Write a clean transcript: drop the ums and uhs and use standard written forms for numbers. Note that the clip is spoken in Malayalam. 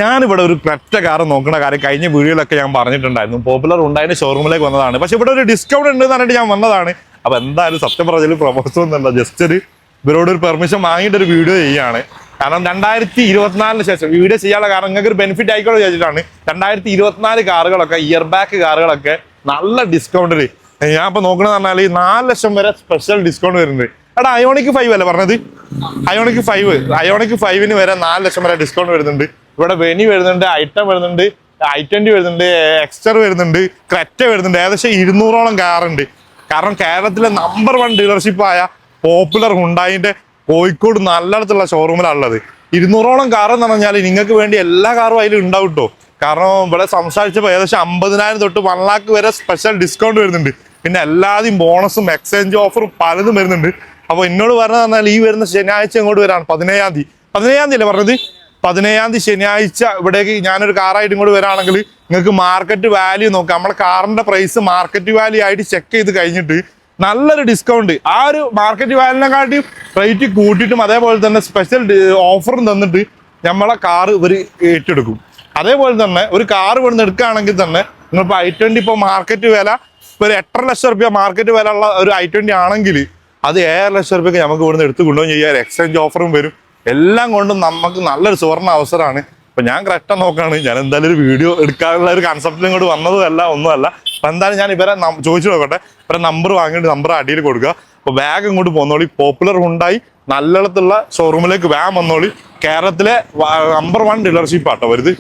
ഞാനിവിടെ ഒരു ഒറ്റ കാർ നോക്കുന്ന കാര്യം കഴിഞ്ഞ വീഡിയോയിലൊക്കെ ഞാൻ പറഞ്ഞിട്ടുണ്ടായിരുന്നു. പോപ്പുലർ ഉണ്ടായതിന്റെ ഷോറൂമിലേക്ക് വന്നതാണ്. പക്ഷെ ഇവിടെ ഒരു ഡിസ്കൗണ്ട് ഉണ്ട് എന്ന് പറഞ്ഞിട്ട് ഞാൻ വന്നതാണ്. അപ്പൊ എന്തായാലും സത്യം പറഞ്ഞാൽ പ്രൊപ്പോസ് ഒന്നുമല്ല, ജസ്റ്റ് ഇവരോട് ഒരു പെർമിഷൻ വാങ്ങിയിട്ട് ഒരു വീഡിയോ ചെയ്യാണ്. കാരണം 2024 ശേഷം വീഡിയോ ചെയ്യാനുള്ള കാരണം നിങ്ങൾക്ക് ഒരു ബെനിഫിറ്റ് ആയിക്കോട്ടെ ചോദിച്ചിട്ടാണ്. 2024 കാറുകളൊക്കെ ഇയർ ബാക്ക് കാറുകളൊക്കെ നല്ല ഡിസ്കൗണ്ടില് ഞാൻ ഇപ്പൊ നോക്കണെന്ന് പറഞ്ഞാൽ 4 ലക്ഷം വരെ സ്പെഷ്യൽ ഡിസ്കൗണ്ട് വരുന്നുണ്ട്. എടാ ഐയോണിക് 5 അല്ലേ പറഞ്ഞത്? ഐയോണിക് 5 വരെ 4 ലക്ഷം വരെ ഡിസ്കൗണ്ട് വരുന്നുണ്ട്. ഇവിടെ വെനി വരുന്നുണ്ട്, ഐറ്റം വരുന്നുണ്ട്, i20 വരുന്നുണ്ട്, എക്സ്റ്റർ വരുന്നുണ്ട്, ക്രെറ്റ വരുന്നുണ്ട്. ഏകദേശം 200ഓളം കാറുണ്ട്. കാരണം കേരളത്തിലെ നമ്പർ 1 ഡീലർഷിപ്പായ പോപ്പുലർ ഹുണ്ടായിന്റെ കോഴിക്കോട് നല്ലയിടത്തുള്ള ഷോറൂമിലാണുള്ളത്. 200ഓളം കാർ എന്ന് പറഞ്ഞാൽ നിങ്ങൾക്ക് വേണ്ടി എല്ലാ കാറും അതിൽ ഉണ്ടാവും കേട്ടോ. കാരണം ഇവിടെ സംസാരിച്ചപ്പോൾ ഏകദേശം 50,000 തൊട്ട് 1 lakh വരെ സ്പെഷ്യൽ ഡിസ്കൗണ്ട് വരുന്നുണ്ട്. പിന്നെ എല്ലാതെയും ബോണസും എക്സ്ചേഞ്ച് ഓഫറും പലതും വരുന്നുണ്ട്. അപ്പൊ എന്നോട് പറഞ്ഞത് പറഞ്ഞാൽ ഈ വരുന്ന ശനിയാഴ്ച ഇങ്ങോട്ട് വരാണ്. 17-ാം തീയതി അല്ലേ പറഞ്ഞത്? 17-ാം തീയതി ശനിയാഴ്ച ഇവിടേക്ക് ഞാനൊരു കാറായിട്ട് ഇങ്ങോട്ട് വരാണെങ്കിൽ നിങ്ങൾക്ക് മാർക്കറ്റ് വാല്യൂ നോക്കാം. നമ്മളെ കാറിന്റെ പ്രൈസ് മാർക്കറ്റ് വാല്യൂ ആയിട്ട് ചെക്ക് ചെയ്ത് കഴിഞ്ഞിട്ട് നല്ലൊരു ഡിസ്കൗണ്ട്, ആ ഒരു മാർക്കറ്റ് വാല്യൂനെക്കാട്ടി റേറ്റ് കൂട്ടിയിട്ടും അതേപോലെ തന്നെ സ്പെഷ്യൽ ഓഫറും തന്നിട്ട് നമ്മളെ കാർ ഇവർ ഏറ്റെടുക്കും. അതേപോലെ തന്നെ ഒരു കാർ ഇവിടുന്ന് എടുക്കുകയാണെങ്കിൽ തന്നെ നിങ്ങളിപ്പോൾ i20 ഇപ്പോൾ മാർക്കറ്റ് വില ഇപ്പോൾ ഒരു 8.5 ലക്ഷം റുപ്യ മാർക്കറ്റ് വില ഉള്ള ഒരു i20 ആണെങ്കിൽ അത് 7 ലക്ഷം റുപ്യക്ക് നമുക്ക് ഇവിടുന്ന് എടുത്ത് കൊണ്ടുപോയി ചെയ്യാൻ എക്സ്ചേഞ്ച് ഓഫറും വരും. എല്ലാം കൊണ്ടും നമുക്ക് നല്ലൊരു സുവർണ്ണ അവസരമാണ്. അപ്പൊ ഞാൻ കറക്റ്റാ നോക്കാണ്. ഞാൻ എന്തായാലും ഒരു വീഡിയോ എടുക്കാനുള്ള ഒരു കൺസെപ്റ്റിലും ഇങ്ങോട്ട് വന്നതുമല്ല, ഒന്നുമല്ല. അപ്പൊ എന്തായാലും ഞാൻ ഇവരെ ചോദിച്ചു നോക്കട്ടെ. ഇവരെ നമ്പർ വാങ്ങിയിട്ട് നമ്പർ അടിയിൽ കൊടുക്കുക. അപ്പൊ ബാഗ് ഇങ്ങോട്ട് പോന്നോളി. പോപ്പുലർ ഹുണ്ടായി നല്ലയിടത്തുള്ള ഷോറൂമിലേക്ക് വേഗം വന്നോളി. കേരളത്തിലെ നമ്പർ 1 ഡീലർഷിപ്പ് ആട്ടോ വരുത്.